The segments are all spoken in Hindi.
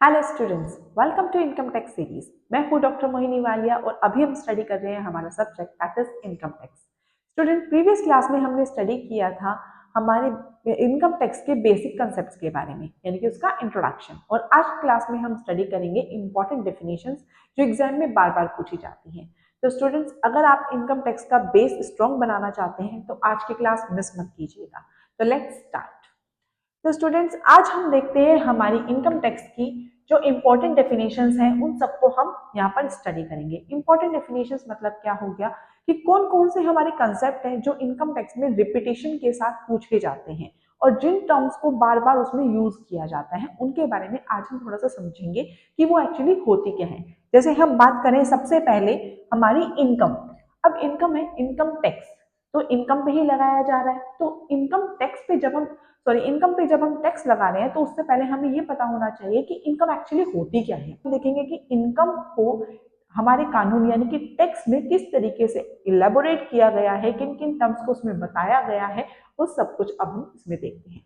Hello students, welcome to income tax series. मैं हूं डॉक्टर मोहिनी वालिया और अभी हम स्टडी कर रहे हैं हमारा subject that is income tax. Student, previous class में हमने स्टडी किया था हमारे इनकम टैक्स के बेसिक कंसेप्ट्स के बारे में, यानी कि उसका इंट्रोडक्शन। और आज क्लास में हम स्टडी करेंगे इंपॉर्टेंट डेफिनेशंस जो एग्जाम में बार बार पूछी जाती हैं। तो स्टूडेंट्स, अगर आप इनकम टैक्स का बेस स्ट्रॉन्ग बनाना चाहते हैं तो आज की क्लास मिस मत कीजिएगा। तो लेट्स स्टार्ट। तो स्टूडेंट्स, आज हम देखते हैं हमारी इनकम टैक्स की जो इंपॉर्टेंट डेफिनेशंस हैं उन सबको हम यहाँ पर स्टडी करेंगे। इंपॉर्टेंट डेफिनेशंस मतलब क्या हो गया कि कौन कौन से हमारे कंसेप्ट हैं जो इनकम टैक्स में रिपीटेशन के साथ पूछे जाते हैं और जिन टर्म्स को बार बार उसमें यूज किया जाता है उनके बारे में आज हम थोड़ा सा समझेंगे कि वो एक्चुअली होती क्या है। जैसे हम बात करें सबसे पहले हमारी इनकम। अब इनकम है इनकम टैक्स, तो इनकम पे ही लगाया जा रहा है। तो इनकम पे जब हम टैक्स लगा रहे हैं तो उससे पहले हमें ये पता होना चाहिए कि इनकम एक्चुअली होती क्या है। हम देखेंगे कि इनकम को हमारे कानून यानी कि टैक्स में किस तरीके से इलेबोरेट किया गया है, किन किन टर्म्स को उसमें बताया गया है, वो सब कुछ अब हम इसमें देखते हैं।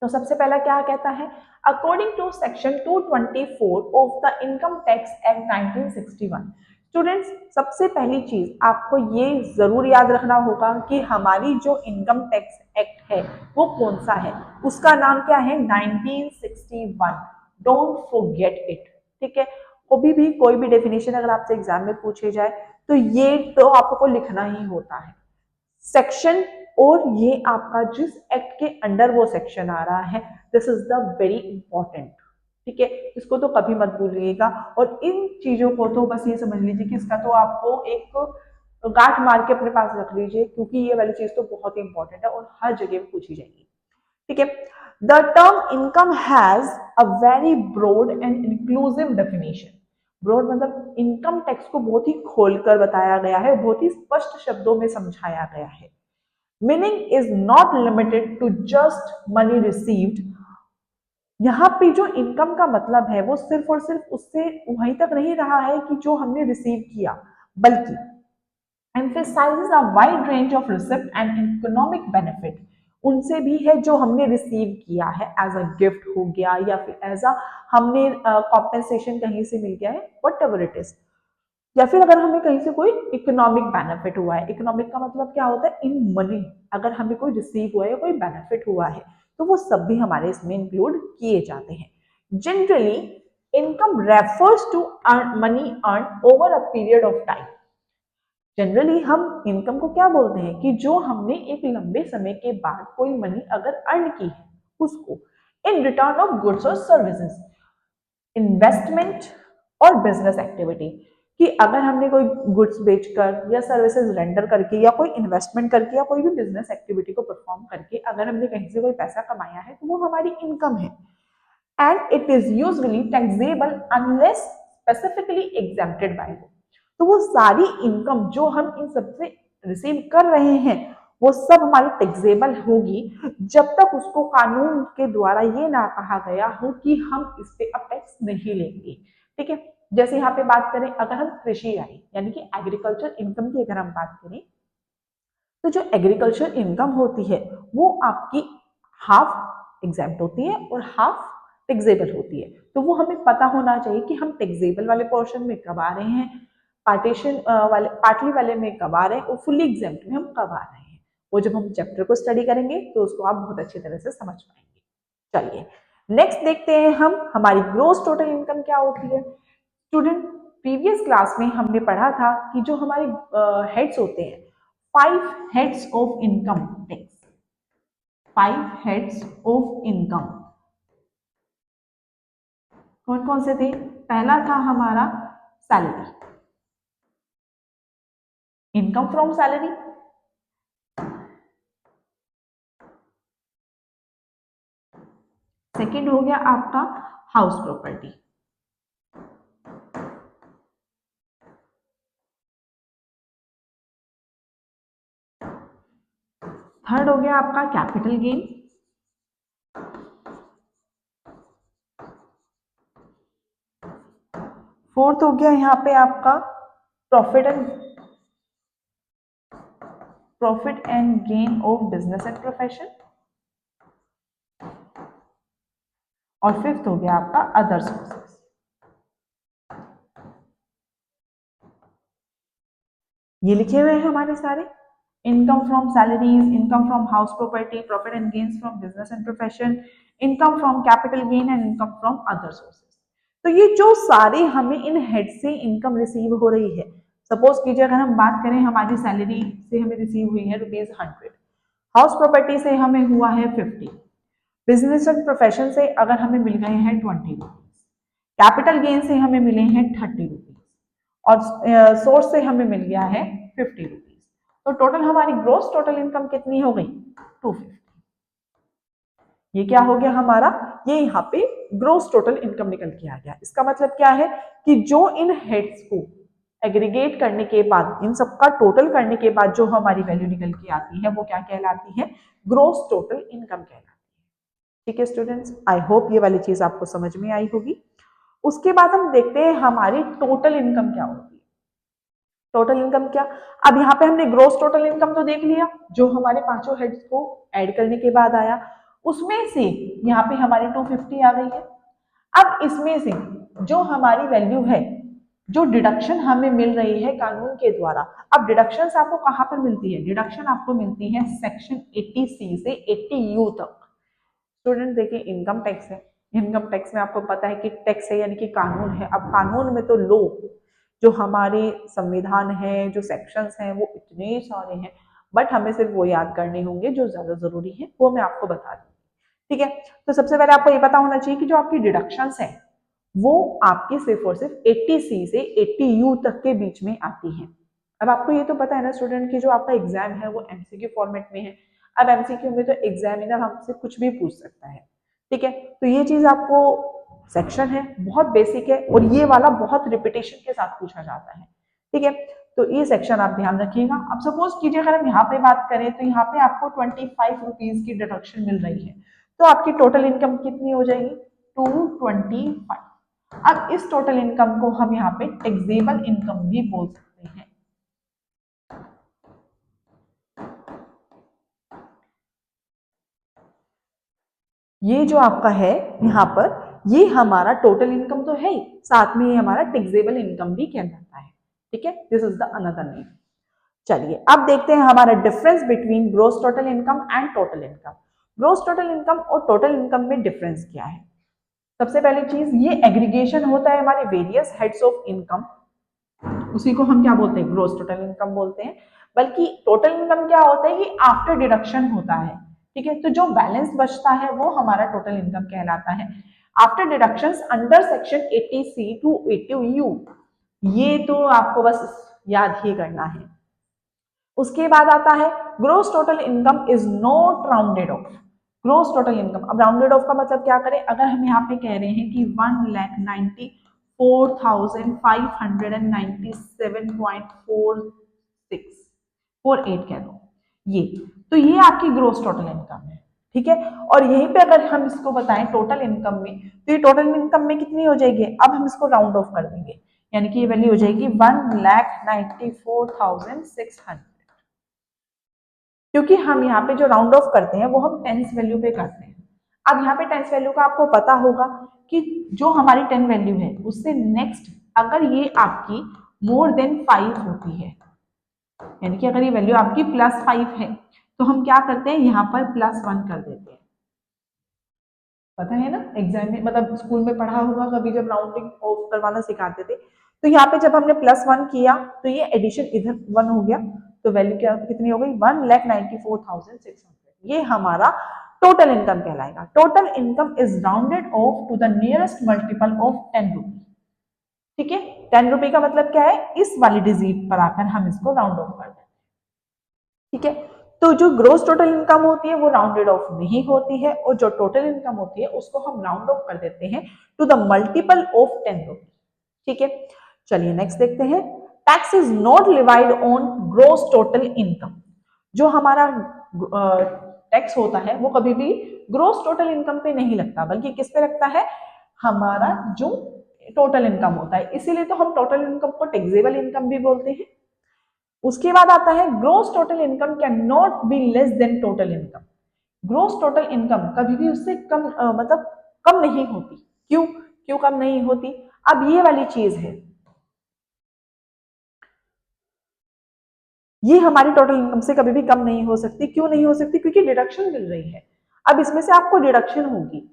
तो सबसे पहला क्या कहता है, according to section 224 of the income tax act 1961। Students, सबसे पहली चीज आपको ये जरूर याद रखना होगा कि हमारी जो इनकम टैक्स एक्ट है वो कौन सा है। उसका नाम क्या है, 1961। Don't forget it. ठीक है, कभी भी कोई भी डेफिनेशन अगर आपसे एग्जाम में पूछे जाए तो ये तो आपको लिखना ही होता है सेक्शन, और ये आपका जिस एक्ट के अंडर वो सेक्शन आ रहा है, this is the very important. ठीक है, इसको तो कभी मत भूलिएगा। और इन चीजों को तो बस ये समझ लीजिए कि इसका तो आपको एक गांठ मार के अपने पास रख लीजिए, क्योंकि ये वाली चीज तो बहुत ही इंपॉर्टेंट है और हर जगह में पूछी जाएगी। ठीक है, the term income has a very broad and inclusive definition. Broad मतलब इनकम टैक्स को बहुत ही खोलकर बताया गया है, बहुत ही स्पष्ट शब्दों में समझाया गया है। Meaning is not limited to just money received. यहाँ पे जो इनकम का मतलब है वो सिर्फ और सिर्फ उससे वहीं तक नहीं रहा है कि जो हमने रिसीव किया, बल्कि emphasizes a wide range of receipt and economic benefit। उनसे भी है जो हमने रिसीव किया है, एज अ गिफ्ट हो गया या फिर एज अ हमने कॉम्पेंसेशन कहीं से मिल गया है, वट एवर इट इज, या फिर अगर हमें कहीं से कोई इकोनॉमिक बेनिफिट हुआ है। इकोनॉमिक का मतलब क्या होता है, इन मनी। अगर हमें कोई रिसीव हुआ है या कोई बेनिफिट हुआ है तो वो सब भी हमारे इसमें इंक्लूड किए जाते हैं। Generally income refers to money earn over a period of time. Generally हम इनकम को क्या बोलते हैं कि जो हमने एक लंबे समय के बाद कोई मनी अगर अर्न की है उसको, इन रिटर्न ऑफ गुड्स और सर्विसेज, इन्वेस्टमेंट और बिजनेस एक्टिविटी। कि अगर हमने कोई गुड्स बेचकर या सर्विसेज रेंडर करके या कोई इन्वेस्टमेंट करके या कोई भी बिजनेस एक्टिविटी को परफॉर्म करके अगर हमने कहीं से कोई पैसा कमाया है तो वो हमारी इनकम है। And it is usually taxable unless specifically exempted by law. तो वो सारी इनकम जो हम इन सबसे रिसीव कर रहे हैं वो सब हमारी टैक्सेबल होगी जब तक उसको कानून के द्वारा ये ना कहा गया हो कि हम इस पे अब टैक्स नहीं लेंगे। ठीक है, जैसे यहाँ पे बात करें, अगर हम कृषि आय यानी कि एग्रीकल्चर इनकम की अगर हम बात करें तो जो एग्रीकल्चर इनकम होती है वो आपकी हाफ एग्जेम्प्ट होती है और हाफ टैक्सेबल होती है। तो वो हमें पता होना चाहिए कि हम टैक्सेबल वाले पोर्शन में कब आ रहे हैं, पार्टीशन वाले पार्टली वाले में कब आ रहे हैं और फुली एग्जेम्प्ट में हम कब आ रहे हैं। वो जब हम चैप्टर को स्टडी करेंगे तो उसको आप बहुत अच्छी तरह से समझ पाएंगे। चलिए नेक्स्ट देखते हैं हम हमारी ग्रोस टोटल इनकम क्या होती है। स्टूडेंट, प्रीवियस क्लास में हमने पढ़ा था कि जो हमारे हेड्स होते हैं, 5 heads of income tax, 5 heads of income कौन कौन से थे। पहला था हमारा salary, income from salary. Second हो गया आपका हाउस प्रॉपर्टी। थर्ड हो गया आपका कैपिटल गेन। फोर्थ हो गया यहाँ पे आपका profit and gain of business and profession. और फिफ्थ हो गया आपका अदर सोर्सेस। ये लिखे हुए हैं हमारे सारे, income from salaries, income from house property, profit and gains from business and profession, income from capital gain and income from other sources. तो ये जो सारे हमें इन हेड से इनकम रिसीव हो रही है, सपोज कीजिए अगर हम बात करें हमारी सैलरी से हमें रिसीव हुई है ₹100, हाउस प्रॉपर्टी से हमें हुआ है 50, बिजनेस एंड प्रोफेशन से अगर हमें मिल गए हैं 20 रुपीज, कैपिटल गेन से हमें मिले हैं 30 रुपीज और सोर्स से हमें मिल गया है 50 रुपीज। तो टोटल हमारी ग्रोस टोटल इनकम कितनी हो गई? 250। ये क्या हो गया हमारा? ये यहाँ पे ग्रोस टोटल इनकम निकल के आ गया। इसका मतलब क्या है कि जो इन हेड्स को एग्रीगेट करने के बाद, इन सबका टोटल करने के बाद जो हमारी वैल्यू निकल के आती है वो क्या कहलाती है? ग्रोस टोटल इनकम कहलाती है। ठीक है स्टूडेंट्स, आई होप ये वाली चीज आपको समझ में आई होगी। उसके बाद हम देखते हैं हमारी टोटल इनकम क्या होती है। टोटल इनकम क्या? अब यहाँ पे हमने ग्रोस टोटल इनकम तो देख लिया, जो हमारे पांचों हेड्स को ऐड करने के बाद आया, उसमें से यहाँ पे हमारी 250 आ गई है। अब इसमें से जो हमारी वैल्यू है, जो डिडक्शन हमें मिल रही है कानून के द्वारा, अब डिडक्शन आपको कहाँ पर मिलती है? डिडक्शन आपको मिलती है सेक्शन 80C से 80U तक। स्टूडेंट देखिए, इनकम टैक्स है, इनकम टैक्स में आपको पता है कि टैक्स है यानी कि कानून है। अब कानून में तो लो, जो हमारे संविधान है, जो सेक्शंस हैं वो इतने सारे हैं, बट हमें सिर्फ वो याद करने होंगे जो ज्यादा जरूरी है, वो मैं आपको बता दूंगी। ठीक है, तो सबसे पहले आपको ये पता होना चाहिए कि जो आपकी डिडक्शंस है वो आपकी सिर्फ और सिर्फ 80C से 80U तक के बीच में आती है। अब आपको ये तो पता है ना स्टूडेंट की जो आपका एग्जाम है वो एमसीक्यू फॉर्मेट में है। अब एमसीक्यू में तो एग्जामिनर हमसे कुछ भी पूछ सकता है। ठीक है, तो ये चीज आपको सेक्शन है, बहुत बेसिक है, और ये वाला बहुत रिपीटेशन के साथ पूछा जाता है। ठीक है, तो ये सेक्शन आप ध्यान रखिएगा। अब सपोज कीजिए अगर हम यहाँ पे बात करें तो यहाँ पे आपको 25 रुपीज की डिडक्शन मिल रही है, तो आपकी टोटल इनकम कितनी हो जाएगी? 225। अब इस टोटल इनकम को हम यहाँ पे टैक्सेबल इनकम भी बोल सकते हैं। ये जो आपका है यहाँ पर, ये हमारा टोटल इनकम तो है ही, साथ में ये हमारा टैक्सेबल इनकम भी कहलाता है। ठीक है, this is the another name. चलिए अब देखते हैं हमारा difference between gross total income and total income. Gross total income और टोटल इनकम में डिफरेंस क्या है? सबसे पहली चीज, ये एग्रीगेशन होता है हमारे वेरियस हेड्स ऑफ इनकम, उसी को हम क्या बोलते हैं? ग्रोस टोटल इनकम बोलते हैं। बल्कि टोटल इनकम क्या होता है कि आफ्टर डिडक्शन होता है। ठीक है, तो जो बैलेंस बचता है वो हमारा टोटल इनकम कहलाता है after deductions under section 80C to 80U। ये तो आपको बस याद ही करना है। उसके बाद आता है gross total income is not rounded off. Gross total income, अब राउंडेड ऑफ का मतलब क्या करें? अगर हम यहाँ पे कह रहे हैं कि 1,94,597.4648 कह दो, ये तो ये आपकी ग्रोस टोटल इनकम है। ठीक है, और यहीं पे अगर हम इसको बताएं टोटल इनकम में, तो ये टोटल इनकम में कितनी हो जाएगी? अब हम इसको राउंड ऑफ कर देंगे, यानी कि ये वैल्यू हो जाएगी 1,94,600, क्योंकि हम यहाँ पे जो राउंड ऑफ करते हैं वो हम टेंस वैल्यू पे करते हैं। अब यहाँ पे टेंस वैल्यू का आपको पता होगा कि जो हमारी 10 वैल्यू है उससे नेक्स्ट अगर ये आपकी मोर देन 5 होती है, यानी कि अगर ये वैल्यू आपकी +5 है, तो हम क्या करते हैं? यहाँ पर +1 कर देते हैं। पता है ना, एग्जाम में मतलब स्कूल में पढ़ा होगा कभी, जब राउंडिंग ऑफ करवाना सिखाते थे, तो यहाँ पे जब हमने +1 किया तो ये एडिशन इधर 1 हो गया, तो वैल्यू क्या कितनी हो गई? 1,94,600। ये हमारा टोटल इनकम कहलाएगा। Total income is rounded off to the nearest multiple of 10 rupee. ठीक है, 10 रुपी का मतलब क्या है? इस वाली डिजिट पर आकर हम इसको राउंड ऑफ कर दें। ठीक है, तो जो ग्रोस टोटल इनकम होती है वो राउंडेड ऑफ नहीं होती है, और जो टोटल इनकम होती है उसको हम राउंड ऑफ कर देते हैं to the multiple of 10 rupee. ठीक है, चलिए नेक्स्ट देखते हैं। Tax is not levied on gross total income. जो हमारा टैक्स होता है वो कभी भी ग्रोस टोटल इनकम पे नहीं लगता, बल्कि किस पे लगता है? हमारा जो टोटल इनकम होता है, इसीलिए तो हम टोटल इनकम को टैक्सेबल इनकम भी बोलते हैं। उसके बाद आता है gross total income can not be less than total income. Gross total income कभी भी उससे कम मतलब कम नहीं होती। क्यों क्यों कम नहीं होती? अब ये वाली चीज है, ये हमारी टोटल इनकम से कभी भी कम नहीं हो सकती। क्यों नहीं हो सकती? क्योंकि डिडक्शन मिल रही है। अब इसमें से आपको डिडक्शन होगी।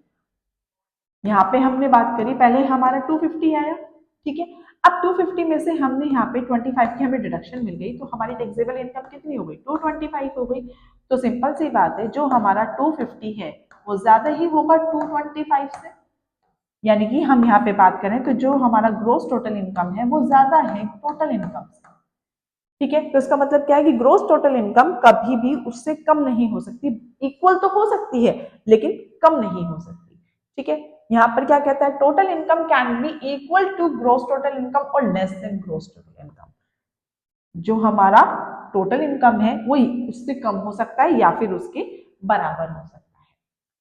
यहाँ पे हमने बात करी, पहले हमारा 250 आया, ठीक है। अब 250 में से हमने यहाँ पे 25 की हमें डिडक्शन मिल गई, तो हमारी टैक्सेबल इनकम कितनी हो गई? 225 हो गई। तो सिंपल सी बात है, जो हमारा 250 है वो ज्यादा ही होगा 225 से। यानी कि हम यहाँ पे बात करें तो जो हमारा ग्रोस टोटल इनकम है वो ज्यादा है टोटल इनकम से, ठीक है। तो इसका मतलब क्या है कि ग्रोस टोटल इनकम कभी भी उससे कम नहीं हो सकती। इक्वल तो हो सकती है लेकिन कम नहीं हो सकती, ठीक है। यहाँ पर क्या कहता है? Total income can be equal to gross total income और less than gross total income. जो हमारा टोटल इनकम है वो उससे कम हो सकता है या फिर उसके बराबर हो सकता है,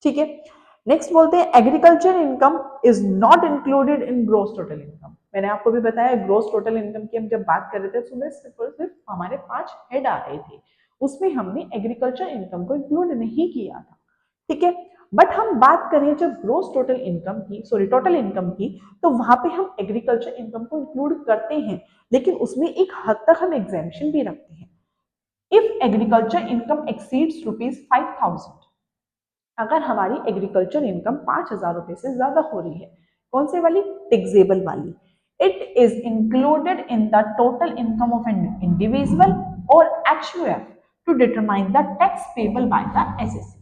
ठीक है। नेक्स्ट बोलते हैं agriculture income is not included in gross total income. मैंने आपको भी बताया ग्रोस टोटल इनकम की हम जब बात कर रहे थे तो उसमें सिर्फ हमारे 5 हेड आ रहे थे, उसमें हमने एग्रीकल्चर इनकम को इंक्लूड नहीं किया था, ठीक है। बट हम बात करें जब ग्रोस टोटल इनकम की, सॉरी टोटल इनकम की, तो वहां पे हम एग्रीकल्चर इनकम को इंक्लूड करते हैं, लेकिन उसमें एक हद तक हम एग्जेम्पशन भी रखते हैं। इफ एग्रीकल्चर इनकम एक्सीड्स ₹5,000, अगर हमारी एग्रीकल्चर इनकम 5,000 रुपए से ज्यादा हो रही है, कौन से वाली? टैक्सेबल वाली, it is included in the total income of an individual और HUF to determine the tax payable by the assessee.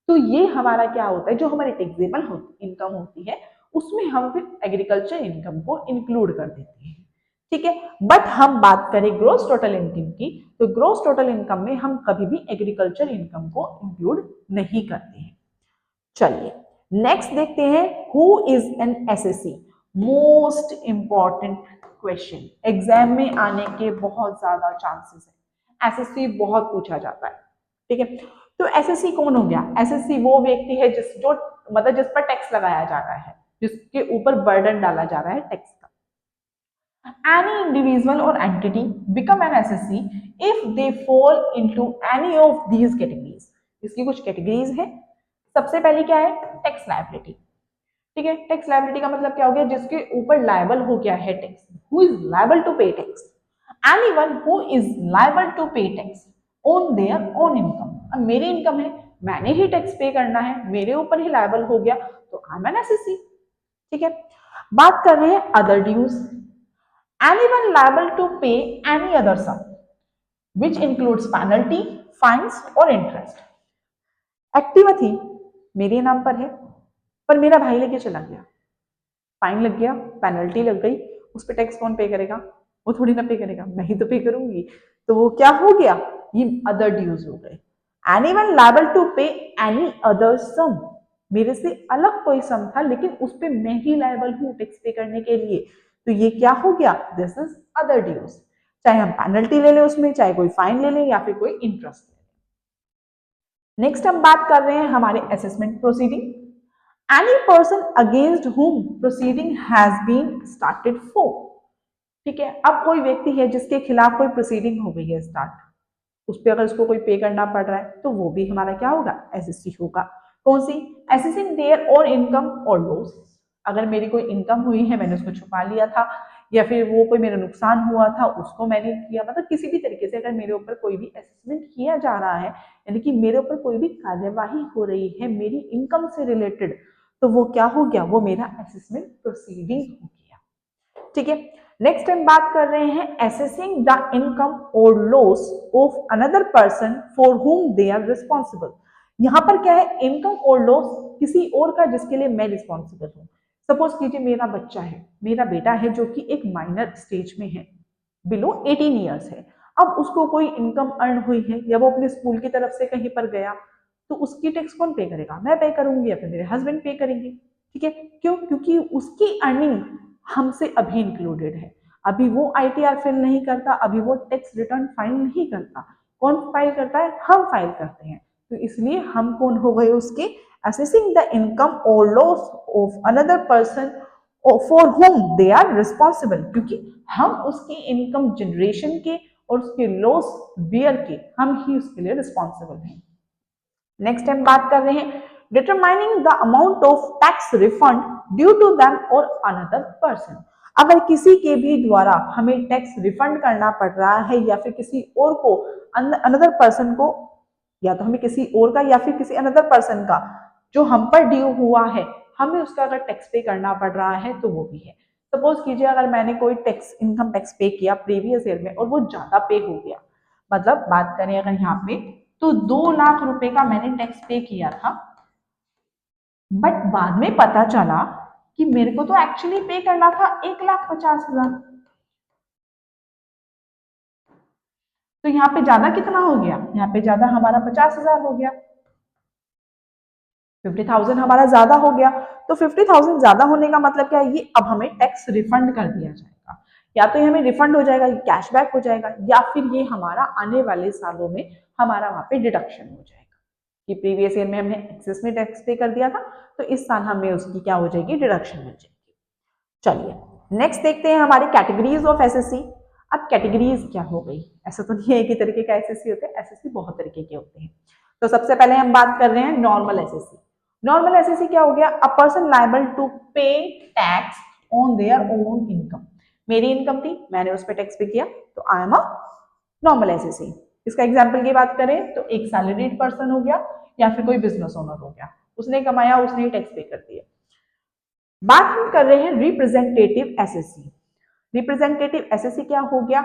तो ये हमारा क्या होता है, जो हमारी टैक्सेबल इनकम होती है उसमें हम फिर एग्रीकल्चर इनकम को इंक्लूड कर देते हैं, ठीक है। बट हम बात करें ग्रोस टोटल इनकम की, तो ग्रोस टोटल इनकम में हम कभी भी एग्रीकल्चर इनकम को इंक्लूड नहीं करते हैं। चलिए नेक्स्ट देखते हैं, who is an SSC. Most important question, exam में आने के बहुत ज्यादा चांसेस है, एसएससी बहुत पूछा जाता है, ठीक है। तो एसएससी कौन हो गया? एसएससी वो व्यक्ति है जिस पर टैक्स लगाया जा रहा है, जिसके ऊपर बर्डन डाला जा रहा है टैक्स का। Any individual or entity become an SSC if they fall into any of these categories। इसकी कुछ कैटेगरीज है। सबसे पहले क्या है? टैक्स लायबिलिटी, ठीक है। टैक्स लायबिलिटी का मतलब क्या हो गया? जिसके ऊपर लायबल हो गया है tax, who is liable to pay tax. Anyone who is liable to pay tax on their own income. अब मेरी इनकम है, मैंने ही टैक्स पे करना है, मेरे ऊपर ही लायबल हो गया, तो आई एम एन एसएससी, ठीक है। बात कर रहे हैं other dues. anyone liable to pay any other sum which includes penalty, fines or interest। Activa थी, मेरे नाम पर है, पर मेरा भाई लेके चला गया, फाइन लग गया, पेनल्टी लग गई, उस पर टैक्स कौन पे करेगा? वो थोड़ी ना पे करेगा, मैं ही तो पे करूंगी। तो वो क्या हो गया? ये अदर ड्यूज हो गए। एनीवन लायबल टू पे एनी अदर सम, मेरे से अलग कोई सम था लेकिन उस पर मैं ही लायबल हूँ टैक्स पे करने के लिए, तो ये क्या हो गया? This is other dues. चाहे हम पेनल्टी ले लें उसमें, चाहे कोई फाइन ले लें या फिर कोई इंटरेस्ट ले लें। नेक्स्ट हम बात कर रहे हैं हमारे assessment proceeding. Any person against whom proceeding has been started for, ठीक है। अब कोई व्यक्ति है जिसके खिलाफ कोई प्रोसीडिंग हो गई है स्टार्ट, उस पर अगर उसको कोई पे करना पड़ रहा है तो वो भी हमारा क्या होगा? एसएससी होगा। कौन सी? असेसिंग देयर और इनकम और लॉस। अगर मेरी कोई इनकम हुई है, मैंने उसको छुपा लिया था, या फिर वो कोई मेरा नुकसान हुआ था उसको मैंने किया, मतलब किसी भी तरीके से अगर मेरे ऊपर कोई भी असेसमेंट किया जा रहा है, यानी कि मेरे ऊपर कोई भी कार्यवाही हो रही है मेरी इनकम से रिलेटेड, तो वो क्या हो गया? वो मेरा असेसमेंट प्रोसीडिंग हो गया, ठीक है। नेक्स्ट हम बात कर रहे हैं assessing the income or loss of another person for whom they are responsible. यहां पर क्या है? इनकम और लॉस किसी और का जिसके लिए मैं रिस्पॉन्सिबल हूं। सपोज कीजिए मेरा बच्चा है, मेरा बेटा है जो कि एक माइनर स्टेज में है, बिलो 18 ईयर्स है। अब उसको कोई इनकम अर्न हुई है या वो अपने स्कूल की तरफ से कहीं पर गया, तो उसकी टैक्स कौन पे करेगा? मैं पे करूंगी या फिर मेरे हस्बैंड पे करेंगे, ठीक है। क्यों? क्योंकि उसकी अर्निंग हमसे अभी इंक्लूडेड है, अभी वो आईटीआर फिल नहीं करता, अभी वो टैक्स रिटर्न फाइल नहीं करता। कौन फाइल करता है? हम फाइल करते हैं। तो इसलिए हम कौन हो गए उसके? Assessing the income or loss of another person for whom they are responsible, क्योंकि हम उसकी इनकम जनरेशन के और उसके लॉस बियर के हम ही उसके लिए रिस्पॉन्सिबल हैं। नेक्स्ट हम बात कर रहे हैं determining the amount of tax refund due to them or another person. अगर किसी के भी द्वारा हमें टैक्स रिफंड करना पड़ रहा है या फिर किसी और को, अनदर पर्सन को, या तो हमें किसी और का या फिर किसी अनदर पर्सन का जो हम पर ड्यू हुआ है, हमें उसका अगर टैक्स पे करना पड़ रहा है तो वो भी है। सपोज कीजिए अगर मैंने कोई टैक्स, इनकम टैक्स पे किया प्रीवियस ईयर में और वो ज्यादा पे हो गया, मतलब बात करें अगर यहाँ पे तो 2 लाख रुपए का मैंने टैक्स पे किया था, बट बाद में पता चला कि मेरे को तो एक्चुअली पे करना था 1,50,000। तो यहाँ पे ज्यादा कितना हो गया, यहाँ पे ज्यादा हमारा 50,000 हो गया, 50,000 हमारा ज्यादा हो गया। तो 50,000 ज्यादा होने का मतलब क्या है, ये अब हमें टैक्स रिफंड कर दिया जाएगा, या तो ये हमें रिफंड हो जाएगा, कैशबैक हो जाएगा, या फिर ये हमारा आने वाले सालों में हमारा वहां पे डिडक्शन हो जाएगा कि प्रीवियस ईयर में हमने एक्सेस में टैक्स पे कर दिया था, तो इस साल हमें उसकी क्या हो जाएगी, डिडक्शन मिल जाएगी। चलिए नेक्स्ट देखते हैं हमारी कैटेगरीज ऑफ एसएससी। अब कैटेगरीज क्या हो गई, ऐसा तो नहीं है एक ही तरीके का एसएससी होता है, एसएससी बहुत तरीके के होते हैं। तो सबसे पहले हम बात कर रहे हैं नॉर्मल एसएससी। नॉर्मल एसएससी क्या हो गया, a person liable to pay tax on their own income. मेरी इनकम थी, मैंने उस पर टैक्स पे किया, तो I am a normal SSC. इसका एग्जाम्पल की बात करें तो एक सैलरीड पर्सन हो गया या फिर कोई बिजनेस ओनर हो गया, उसने कमाया, उसने टैक्स पे कर दिया। बात हम कर रहे हैं रिप्रेजेंटेटिव एसएससी। रिप्रेजेंटेटिव एसएससी क्या हो गया,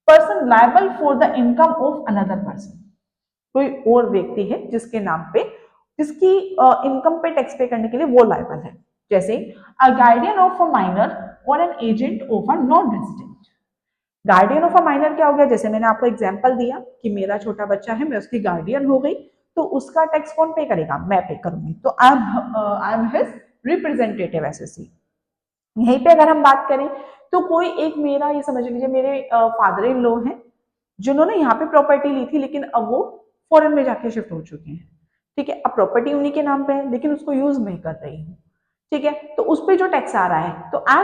person liable for the income of another person. कोई और व्यक्ति है जिसके नाम पे, जिसकी इनकम पे टैक्स पे करने के लिए वो लायबल है। जैसे a guardian of a minor और an agent of a non resident. Guardian of a minor क्या हो गया, जैसे मैंने आपको एग्जांपल दिया कि मेरा छोटा बच्चा है, मैं उसकी गार्डियन हो गई, तो उसका टैक्स कौन पे करेगा, मैं पे करूंगी, तो I am his representative SSC. यहीं पे अगर हम बात करें तो कोई एक, मेरा ये समझ लीजिए मेरे फादर इन लॉ हैं जिन्होंने यहाँ पे प्रॉपर्टी ली थी, लेकिन अब वो फॉरेन में जाके शिफ्ट हो चुके हैं। ठीक है, अब प्रॉपर्टी उन्हीं के नाम पे है लेकिन उसको यूज मैं कर रही हूँ। ठीक है, तो उस पर जो टैक्स आ रहा है, तो I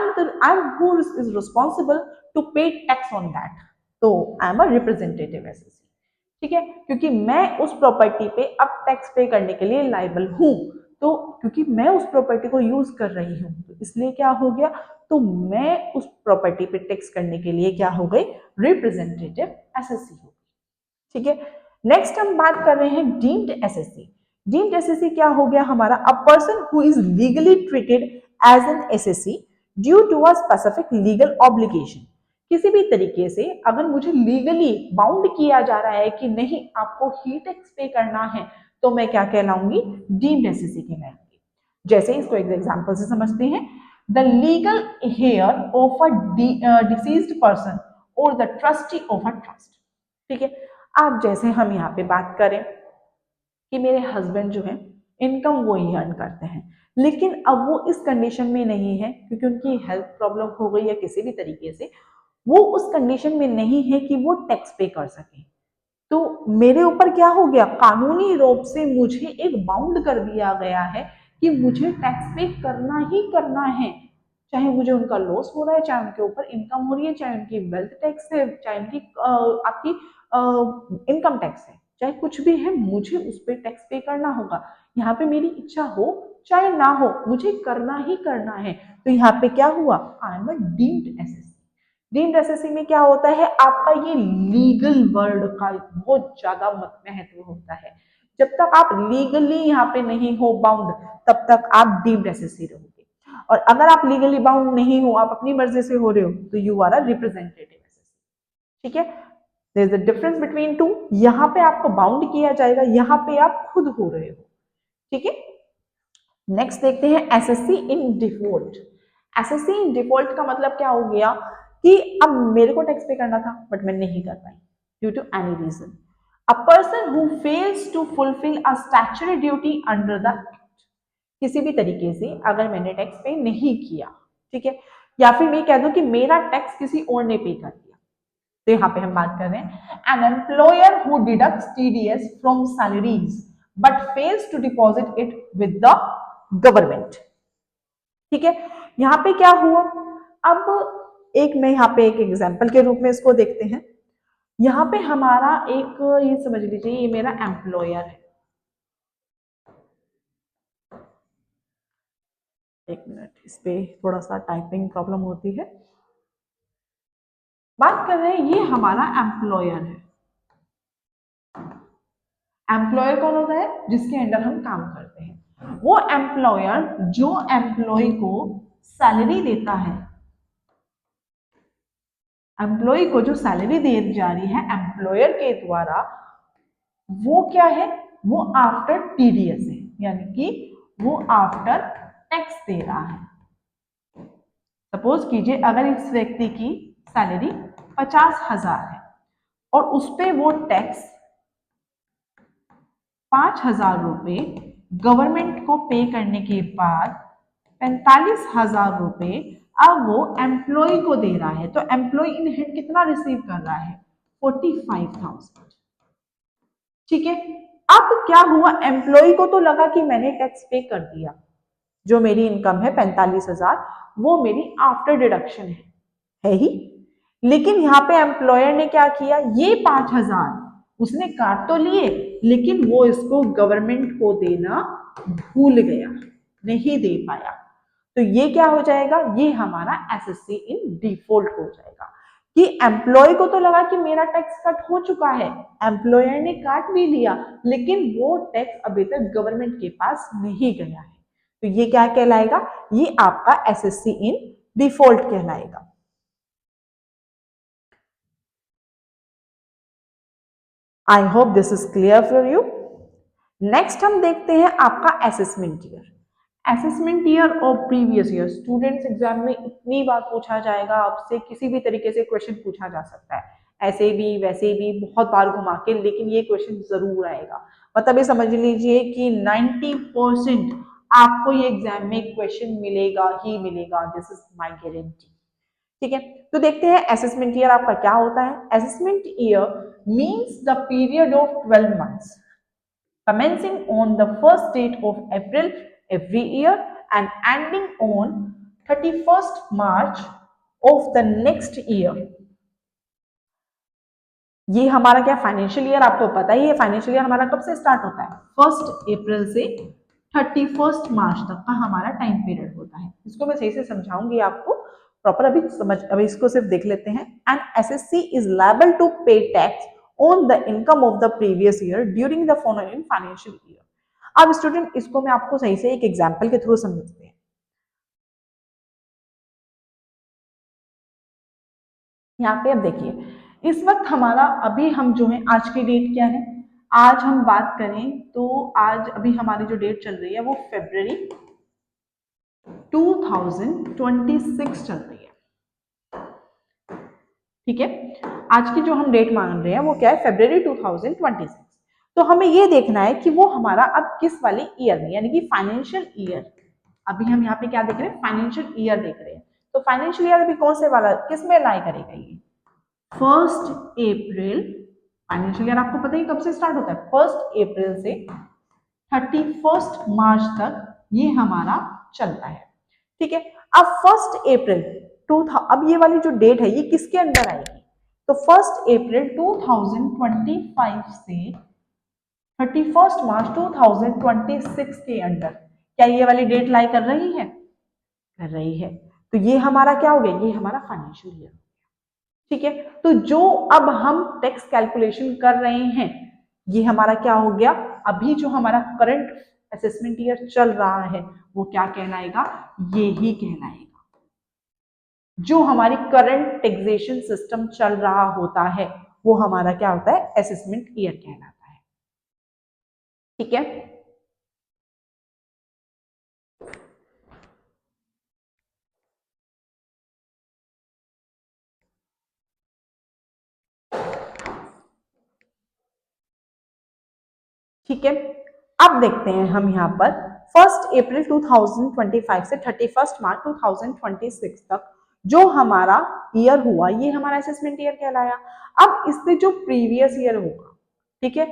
am who is responsible to pay tax on that, तो I am a representative assessee. ठीक है, क्योंकि मैं उस प्रॉपर्टी पे अब टैक्स पे करने के लिए लाइबल हूं, तो क्योंकि मैं उस प्रॉपर्टी को यूज कर रही हूँ, तो इसलिए क्या हो गया, तो मैं उस प्रॉपर्टी पे टैक्स करने के लिए क्या हो गई, रिप्रेजेंटेटिव एसएससी हो गई। ठीक है, नेक्स्ट हम बात कर रहे हैं डीम्ड एसएससी। डीम्ड एसएससी क्या हो गया हमारा, a person who is legally treated as an assessee due to a specific legal obligation. किसी भी तरीके से अगर मुझे लीगली बाउंड किया जा रहा है कि नहीं आपको ही टैक्स पे करना है, तो मैं क्या कहलाऊंगी, डीम्ड एसएससी कहलाऊंगी। जैसे इसको एक एग्जांपल से समझते हैं, the legal heir of a deceased person और the trustee of a trust. ठीक है, आप जैसे हम यहाँ पे बात करें कि मेरे हस्बैंड जो है इनकम वो ही अर्न करते हैं, लेकिन अब वो इस कंडीशन में नहीं है क्योंकि उनकी हेल्थ प्रॉब्लम हो गई या किसी भी तरीके से वो उस कंडीशन में नहीं है कि वो टैक्स पे कर सके, तो मेरे ऊपर क्या हो गया, कानूनी रूप से मुझे एक बाउंड कर दिया गया है कि मुझे टैक्स पे करना ही करना है, चाहे मुझे उनका लॉस हो रहा है, चाहे उनके ऊपर इनकम हो रही है, चाहे उनकी वेल्थ टैक्स है, चाहे उनकी आपकी इनकम टैक्स है, चाहे कुछ भी है, मुझे उस पर टैक्स पे करना होगा। यहाँ पे मेरी इच्छा हो चाहे ना हो, मुझे करना ही करना है। तो यहाँ पे क्या हुआ, आई am a deemed SSC. Deemed SSC में क्या होता है, आपका ये लीगल वर्ड का बहुत ज्यादा महत्व होता है। जब तक आप लीगली यहाँ पे नहीं हो बाउंड, तब तक आप डीम्ड एसएससी रहोगे, और अगर आप लीगली बाउंड नहीं हो, आप अपनी मर्जी से हो रहे हो, तो you are a representative assessee. ठीक है, there is a difference between two, यहाँ पे आपको बाउंड किया जाएगा, यहाँ पे आप खुद हो रहे हो। ठीक है, नेक्स्ट देखते हैं assessee in default. Assessee in default का मतलब क्या हो गया कि अब मेरे को टैक्स पे करना था बट मैं नहीं कर पाई due to any reason. A person who fails to fulfil a statutory duty under the act. किसी भी तरीके से अगर मैंने टैक्स पे नहीं किया, ठीक है, या फिर मैं कह दूं कि मेरा टैक्स किसी और ने पे कर दिया, तो यहाँ पे हम बात कर रहे हैं an employer who deducts TDS from salaries but fails to deposit it with the government. ठीक है, यहाँ पे क्या हुआ, अब एक मैं यहाँ पे एक एग्जाम्पल के रूप में इसको देखते हैं। यहाँ पे हमारा एक, ये समझ लीजिए ये मेरा एम्प्लॉयर है, एक मिनट, इस पे थोड़ा सा टाइपिंग प्रॉब्लम होती है। बात कर रहे हैं, ये हमारा एम्प्लॉयर है। एम्प्लॉयर कौन होता है? जिसके अंडर हम काम करते हैं। वो एम्प्लॉयर जो एम्प्लॉय को सैलरी देता है, एम्प्लॉय को जो सैलरी दी जा रही है एम्प्लॉयर के द्वारा, वो क्या है? वो आफ्टर टीडीएस है, यानी कि वो आफ्टर टैक्स दे रहा है। सपोज कीजिए अगर इस व्यक्ति की सैलरी 50,000 है और उस पर वो टैक्स 5,000 रुपये गवर्नमेंट को पे करने के बाद 45,000 रुपये अब वो एम्प्लॉय को दे रहा है, तो एम्प्लॉय इन हैंड कितना रिसीव कर रहा है? 45,000। ठीक है, अब क्या हुआ? एम्प्लॉय को तो लगा कि मैंने टैक्स पे कर दिया, जो मेरी इनकम है 45,000 वो मेरी आफ्टर डिडक्शन है ही। लेकिन यहाँ पे एम्प्लॉयर ने क्या किया? ये 5,000 उसने काट तो लिए, लेकिन वो इसको गवर्नमेंट को देना भूल गया, नहीं दे पाया। तो ये क्या हो जाएगा? ये हमारा एसएससी इन डिफॉल्ट हो जाएगा कि एम्प्लॉय को तो लगा कि मेरा टैक्स कट हो चुका है, एम्प्लॉयर ने काट भी लिया, लेकिन वो टैक्स अभी तक गवर्नमेंट के पास नहीं गया है। तो ये क्या कहलाएगा? ये आपका एसएससी इन डिफॉल्ट कहलाएगा। I hope this is clear for you. Next हम देखते हैं आपका असेसमेंट ईयर। असेसमेंट ईयर और प्रीवियस ईयर स्टूडेंट्स एग्जाम में इतनी बार पूछा जाएगा, आपसे किसी भी तरीके से क्वेश्चन पूछा जा सकता है, ऐसे भी वैसे भी बहुत बार घुमा के, लेकिन ये क्वेश्चन जरूर आएगा। मतलब ये समझ लीजिए कि 90% आपको ये एग्जाम में क्वेश्चन मिलेगा ही मिलेगा, दिस इज माय गारंटी। ठीक है, तो देखते हैं असेसमेंट ईयर आपका क्या होता है। Assessment year means the period of 12 months commencing on the first date of April every year and ending on 31st March of the next year। ये हमारा क्या फाइनेंशियल ईयर आपको पता ही है, फाइनेंशियल ईयर हमारा कब से स्टार्ट होता है? 1 अप्रैल से 31 मार्च तक का हमारा टाइम पीरियड होता है। इसको मैं सही से समझाऊंगी आपको प्रॉपर, अभी इसको सिर्फ देख लेते हैं। And assessee is liable to pay tax on the income of the previous year during the following financial year. अब स्टूडेंट इसको मैं आपको सही से एक एग्जाम्पल के थ्रू समझते हैं। यहाँ पे अब देखिए, इस वक्त हमारा अभी हम जो है, आज की डेट क्या है? आज हम बात करें तो आज अभी हमारी जो डेट चल रही है वो February 2026 चल रही है। ठीक है, आज की जो हम डेट मान रहे हैं वो क्या है? February 2026। तो हमें ये देखना है कि वो हमारा अब किस वाले ईयर में, यानी कि फाइनेंशियल ईयर, अभी हम यहाँ पे क्या देख रहे हैं? फाइनेंशियल ईयर देख रहे हैं। तो फाइनेंशियल ईयर अभी कौन से वाला, किस में लाई करेगा? ये 1 अप्रैल, फाइनेंशियल ईयर आपको पता ही कब से स्टार्ट होता है? 1 अप्रैल से 31 मार्च तक ये हमारा चलता है। ठीक है, अब 1 अप्रैल अब ये वाली जो डेट है ये किसके अंदर आएगी? तो 1 अप्रैल 2025 से 31 मार्च 2026 के अंदर क्या ये वाली डेट लाई कर रही है? कर रही है। तो ये हमारा क्या हो गया? ये हमारा फाइनेंशियल ईयर। ठीक है, तो जो अब हम टैक्स कैलकुलेशन कर रहे हैं ये हमारा क्या हो गया? अभी जो हमारा करंट असेसमेंट ईयर चल रहा है वो क्या कहलाएगा? ये ही कहलाएगा। जो हमारी करंट टैक्सेशन सिस्टम चल रहा होता है वो हमारा क्या होता है? असेसमेंट ईयर कहलाता है। ठीक है, ठीक है, अब देखते हैं हम यहाँ पर 1 अप्रैल 2025 से 31 मार्च 2026 तक जो हमारा ईयर हुआ ये हमारा असेसमेंट ईयर कहलाया। अब इससे जो प्रीवियस ईयर होगा, ठीक है,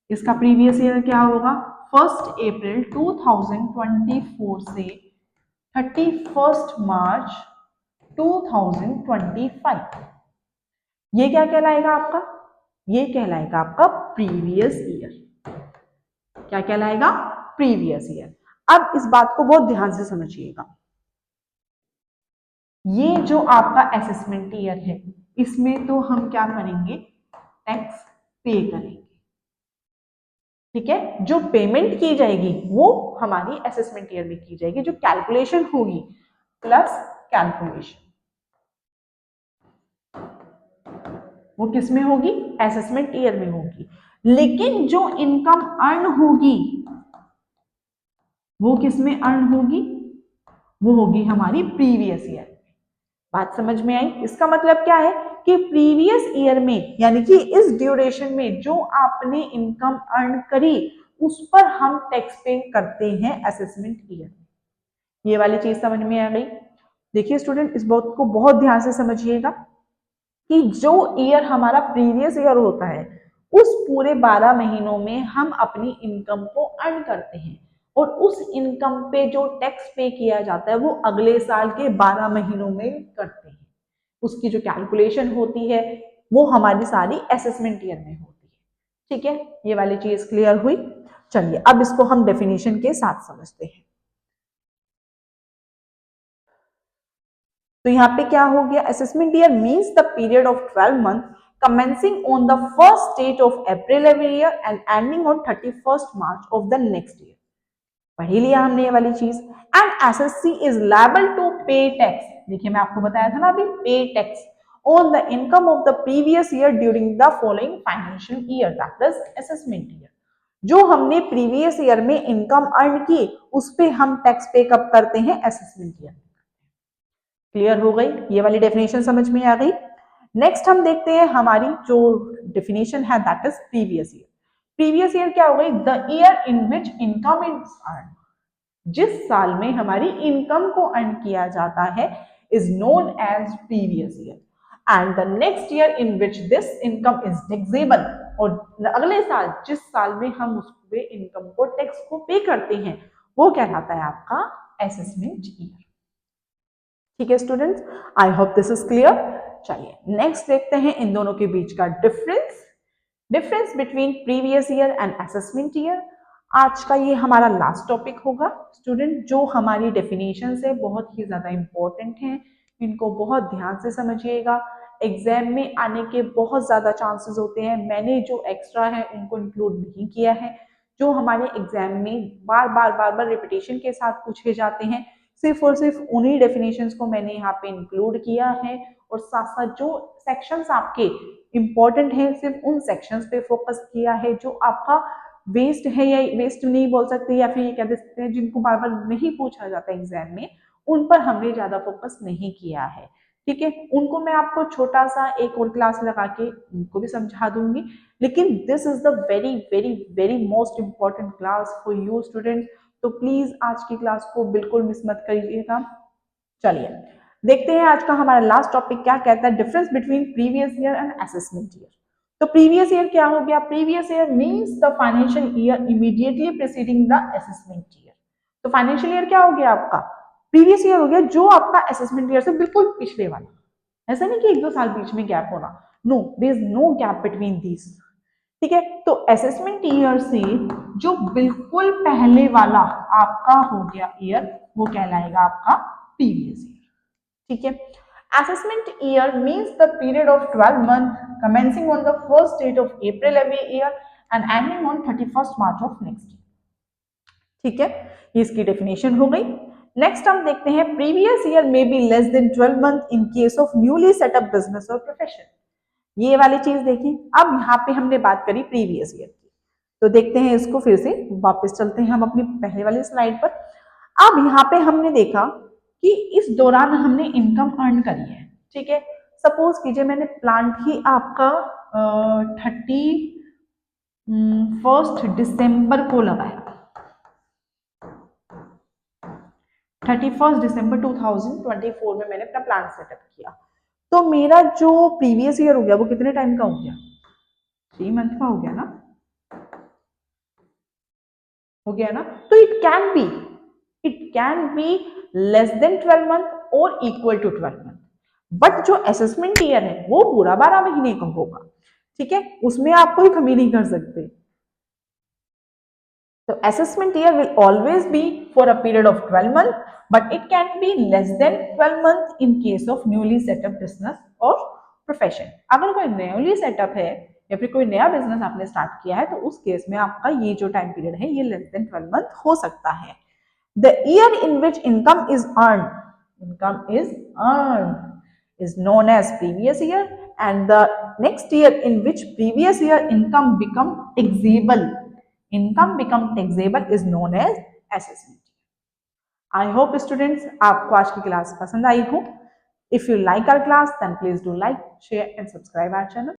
इसका प्रीवियस ईयर क्या होगा? 1 अप्रैल 2024 से 31 मार्च 2025, ये क्या कहलाएगा आपका? ये कहलाएगा आपका प्रीवियस ईयर। क्या कहलाएगा? Previous year. अब इस बात को बहुत ध्यान से समझिएगा, ये जो आपका असेसमेंट ईयर है इसमें तो हम क्या करेंगे, टैक्स पे करेंगे। ठीक है, जो पेमेंट की जाएगी वो हमारी असेसमेंट ईयर में की जाएगी, जो कैलकुलेशन होगी प्लस कैलकुलेशन वो किस में होगी, असेसमेंट ईयर में होगी। लेकिन जो इनकम अर्न होगी वो किस में अर्न होगी, वो होगी हमारी प्रीवियस ईयर। बात समझ में आई? इसका मतलब क्या है कि प्रीवियस ईयर में यानी कि इस ड्यूरेशन में जो आपने इनकम अर्न करी उस पर हम टैक्स पे करते हैं असेसमेंट ईयर में। ये वाली चीज समझ में आ गई? देखिए स्टूडेंट, इस बात को बहुत ध्यान से समझिएगा कि जो ईयर हमारा प्रीवियस ईयर होता है उस पूरे 12 महीनों में हम अपनी इनकम को अर्न करते हैं और उस इनकम पे जो टैक्स पे किया जाता है वो अगले साल के 12 महीनों में करते हैं। उसकी जो कैलकुलेशन होती है वो हमारी सारी असेसमेंट ईयर में होती है। ठीक है, ये वाली चीज क्लियर हुई? चलिए अब इसको हम डेफिनेशन के साथ समझते हैं। तो यहाँ पे क्या हो गया, assessment year means the period of 12 month commencing on the first date of April every year and ending on 31st March of the next year। पढ़ ही लिया हमने ये वाली चीज। And assessee is liable to pay tax, देखिए मैं आपको बताया था ना अभी, pay tax on the income of the previous year during the following financial year, that is assessment year. जो हमने प्रीवियस ईयर में इनकम अर्न की उस पे हम टैक्स पे कब करते हैं, असेसमेंट ईयर। क्लियर हो गई? ये वाली डेफिनेशन समझ में आ गई? नेक्स्ट हम देखते हैं हमारी जो डेफिनेशन है that is previous year. Previous year क्या हो गई, the year in which income is earn, जिस साल में हमारी इनकम को अर्न किया जाता है is known as previous year. And the next year in which this income is taxable, और अगले साल जिस साल में हम उस पे इनकम को टैक्स को पे करते हैं वो कहलाता है आपका असेसमेंट ईयर। ठीक है students, I hope this is clear. चलिए नेक्स्ट देखते हैं इन दोनों के बीच का difference between previous year and assessment year. आज का ये हमारा लास्ट टॉपिक होगा स्टूडेंट, जो हमारी डेफिनेशन है बहुत ही ज्यादा इंपॉर्टेंट है, इनको बहुत ध्यान से समझिएगा। एग्जाम में आने के बहुत ज्यादा चांसेस होते हैं, मैंने जो एक्स्ट्रा है उनको इंक्लूड नहीं किया है, जो हमारे एग्जाम में बार बार रिपीटेशन के साथ पूछे जाते हैं सिर्फ और सिर्फ उन्हीं डेफिनेशंस को मैंने यहाँ पे इंक्लूड किया है, और साथ साथ जो सेक्शंस आपके इंपॉर्टेंट हैं सिर्फ उन सेक्शंस पे फोकस किया है, जो आपका वेस्ट है या वेस्ट नहीं बोल सकते या फिर ये कह सकते हैं जिनको बार बार नहीं पूछा जाता एग्जाम में, उन पर हमने ज्यादा फोकस नहीं किया है। ठीक है, उनको मैं आपको छोटा सा एक और क्लास लगा के उनको भी समझा दूंगी, लेकिन this is the very very very most important class for you student, तो प्लीज आज की क्लास को बिल्कुल मिस मत करिएगा। चलिए देखते हैं आज का हमारा लास्ट टॉपिक क्या कहता है, difference between previous year and assessment year. तो प्रीवियस ईयर क्या हो गया, previous year means the financial year immediately preceding the assessment year. तो फाइनेंशियल ईयर क्या हो गया आपका, प्रीवियस ईयर हो गया जो आपका असेसमेंट ईयर से बिल्कुल पिछले वाला। ऐसा नहीं कि 1-2 साल बीच में गैप होना, no, there is no gap between these. ठीक है, तो असेसमेंट ईयर से जो बिल्कुल पहले वाला आपका हो गया ईयर वो कहलाएगा आपका प्रीवियस ईयर। ठीक है, assessment year means the period of 12 month commencing on the first date of April every year and ending on 31st March of next year। ठीक है, ये इसकी डेफिनेशन हो गई। नेक्स्ट हम देखते हैं प्रीवियस ईयर में B less then 12 month in case of newly setup business और प्रोफेशन। ये वाली चीज देखिए, अब यहाँ पे हमने बात करी प्रीवियस ईयर की, तो देखते हैं इसको फिर से वापस चलते हैं हम अपनी पहले वाली स्लाइड पर। अब यहाँ पे हमने देखा कि इस दौरान हमने इनकम अर्न करी है। ठीक है, सपोज कीजिए मैंने प्लांट ही आपका 31 दिसंबर को लगाया, 31 दिसंबर 2024 में मैंने अपना प्लांट सेटअप किया, तो मेरा जो प्रीवियस ईयर हो गया वो कितने टाइम का हो गया, 3 मंथ का हो गया ना, हो गया ना। तो it can be less then 12 month और इक्वल टू 12 मंथ, बट जो असेसमेंट ईयर है वो पूरा 12 महीने का होगा। ठीक है, उसमें आप कोई कमी नहीं कर सकते। So assessment year will always be for a period of 12 months, but it can be less than 12 months in case of newly set up business or profession. अगर कोई newly set up है या फिर कोई नया बिजनेस आपने स्टार्ट किया है तो उस केस में आपका ये जो टाइम पीरियड है ये लेस देन 12 मंथ हो सकता है. The year in which income is earned is known as previous year, and the next year in which previous year income become taxable is known as assessment. I hope students आपको आज की क्लास पसंद आई हो. If you like our class, then please do like, share and subscribe our channel.